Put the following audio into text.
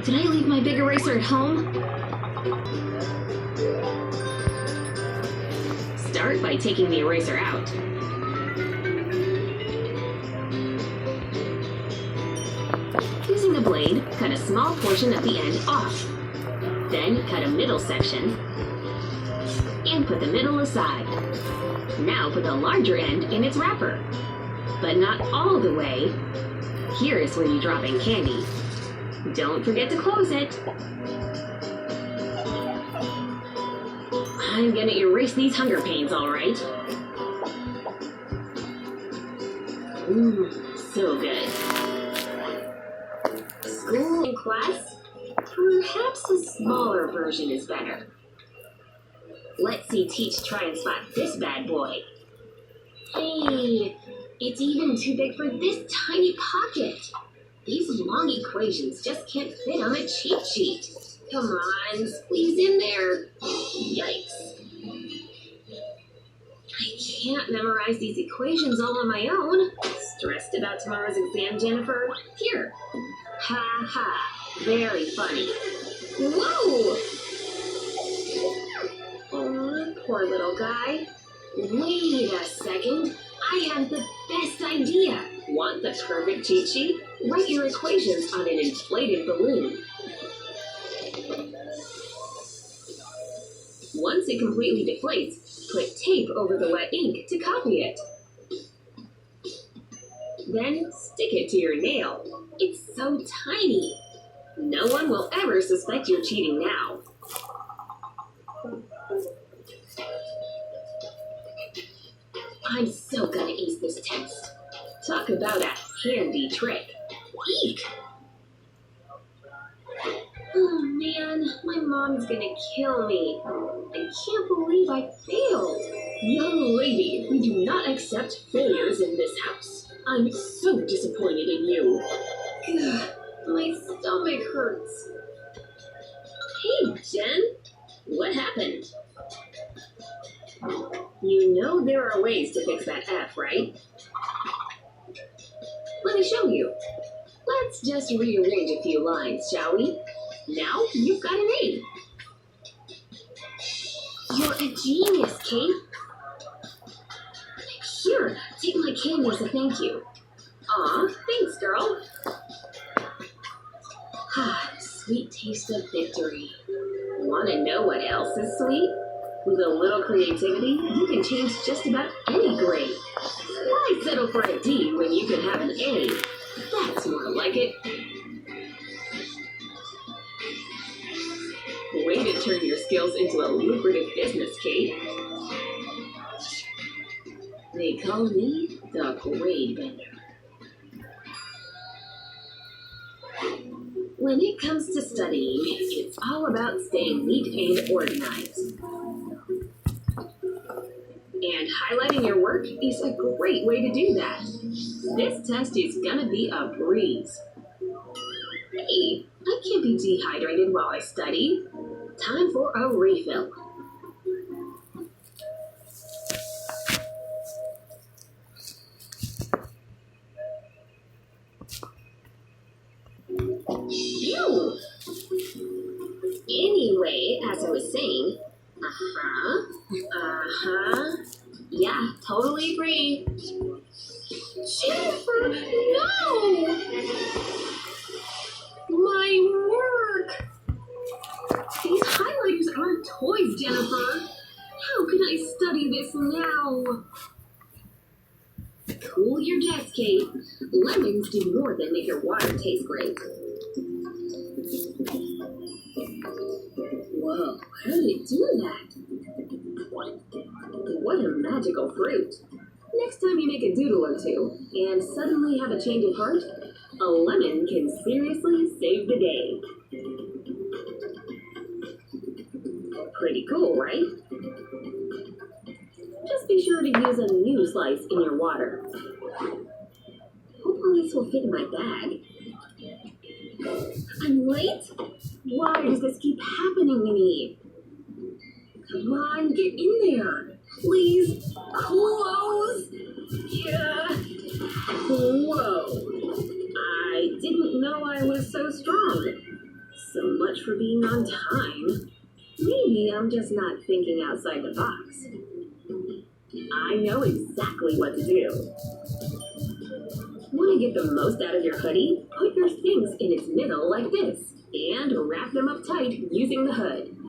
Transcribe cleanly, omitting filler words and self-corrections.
Did I leave my big eraser at home? Start by taking the eraser out. Using the blade, cut a small portion at the end off. Then cut a middle section and put the middle aside. Now put the larger end in its wrapper, but not all the way. Here is where you drop in candy. Don't forget to close it. I'm gonna erase these hunger pains, all right. So good. School and class? Perhaps a smaller version is better. Let's see Teach try and spot this bad boy. Hey, it's even too big for this tiny pocket. These long equations just can't fit on a cheat sheet. Come on, squeeze in there. Yikes. I can't memorize these equations all on my own. Stressed about tomorrow's exam, Jennifer? Here. Ha ha. Very funny. Whoa! Oh, poor little guy. Wait a second. I have the best idea. Want the perfect cheat sheet? Write your equations on an inflated balloon. Once it completely deflates, put tape over the wet ink to copy it. Then stick it to your nail. It's so tiny. No one will ever suspect you're cheating now. I'm so gonna ace this test. Talk about a handy trick. Eek! Oh man, my mom's gonna kill me. I can't believe I failed. Young lady, we do not accept failures in this house. I'm so disappointed in you. Ugh, my stomach hurts. Hey, Jen. What happened? You know there are ways to fix that F, right? Let me show you. Let's just rearrange a few lines, shall we? Now you've got an A. You're a genius, Kate. Here, take my candy as a thank you. Aw, thanks, girl. Sweet taste of victory. Want to know what else is sweet? With a little creativity, you can change just about any grade. Why settle for a D when you can have an A? That's more like it. Way to turn your skills into a lucrative business, Kate. They call me the grade bender. When it comes to studying, it's all about staying neat and organized. And highlighting your work is a great way to do that. This test is gonna be a breeze. Hey, I can't be dehydrated while I study. Time for a refill. Ew! Anyway, as I was saying, yeah, totally agree. Jennifer, no! My work! These highlighters aren't toys, Jennifer. How can I study this now? Cool your jets, Kate. Lemons do more than make your water taste great. Whoa, how did it do that? What a magical fruit. Next time you make a doodle or two and suddenly have a change of heart, a lemon can seriously save the day. Pretty cool, right? Just be sure to use a new slice in your water. Hope all this will fit in my bag. I'm late? Why does this keep happening to me? Come on, get in there. Please, close. Yeah. Whoa. I didn't know I was so strong. So much for being on time. Maybe I'm just not thinking outside the box. I know exactly what to do. Want to get the most out of your hoodie? Put your things in its middle like this, and wrap them up tight using the hood.